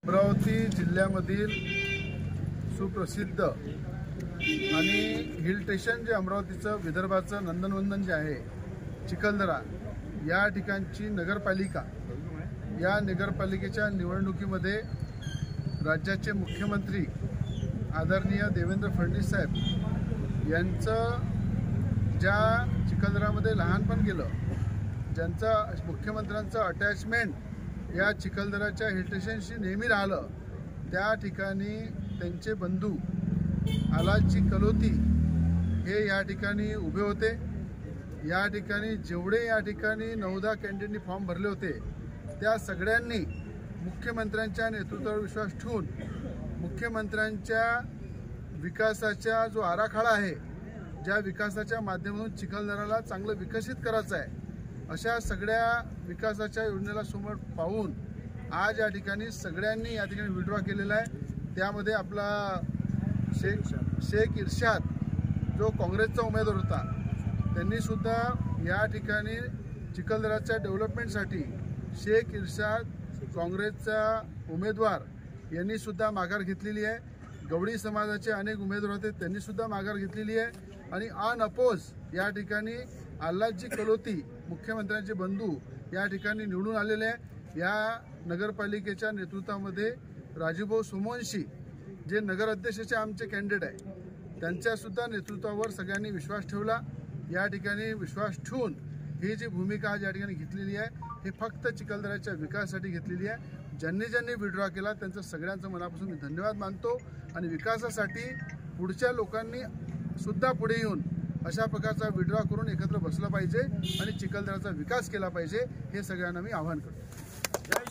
अमरावती जिल्ह्यामधील सुप्रसिद्ध आणि हिल स्टेशन जे अमरावतीचं विदर्भाचं नंदनवंदन जे आहे चिखलदरा, या ठिकाणची नगरपालिका, या नगरपालिकेच्या निवडणुकीमध्ये राज्याचे मुख्यमंत्री आदरणीय देवेंद्र फडणवीस साहेब यांचं ज्या चिखलदरामध्ये लहानपण गेलं, ज्यांचं मुख्यमंत्र्यांचं अटॅचमेंट या चिखलदराच्या हिल स्टेशनशी नेहमी राहिलं, त्या ठिकाणी त्यांचे बंधू आलाजी कलोती हे या ठिकाणी उभे होते। या ठिकाणी जेवढे या ठिकाणी 9-10 कॅन्डिडेटनी फॉर्म भरले होते त्या सगळ्यांनी मुख्यमंत्र्यांच्या नेतृत्वावर विश्वास ठेवून मुख्यमंत्र्यांच्या विकासाचा जो आराखडा आहे, ज्या विकासाच्या माध्यमातून चिखलदराला चांगलं विकसित करायचं आहे, अशा सगळ्या विकासाच्या योजनेला समोर पाहून आज या ठिकाणी सगळ्यांनी या ठिकाणी विड्रॉ केलेला आहे। त्यामध्ये आपला शेख इर्शाद जो काँग्रेसचा उमेदवार होता, त्यांनी सुद्धा या ठिकाणी चिखलदराच्या डेव्हलपमेंटसाठी शेख इर्शाद काँग्रेसचा उमेदवार यांनी सुद्धा माघार घेतलेली आहे। गवळी समाजाचे अनेक उमेदवार होते, त्यांनी सुद्धा माघार घेतलेली आहे आणि अनअपोज या ठिकाणी आलाजी कलोती मुख्यमंत्र्यांचे बंधू या ठिकाणी निवडून आलेले आहे। या नगरपालिकेच्या नेतृत्वामध्ये राजूभाऊ सोमवंशी जे नगर अध्यक्षाचे आमचे कॅन्डिडेट आहे, त्यांच्या सुद्धा नेतृत्वावर सगळ्यांनी विश्वास ठेवला। या ठिकाणी विश्वास ठेवून ही जी भूमिका आज या ठिकाणी घेतलेली आहे, हे फक्त चिखलदराच्या विकासासाठी घेतलेली आहे। ज्यांनी विड्रॉ केला त्यांचं सगळ्यांचं मनापासून मी धन्यवाद मानतो आणि विकासासाठी पुढच्या लोकांनी सुद्धा पुढे येऊन अशा प्रकारचा विड्रॉ करून एकत्र बसलं पाहिजे आणि चिखलदराचा विकास केला पाहिजे, हे सगळ्यांना मी आवाहन करतो।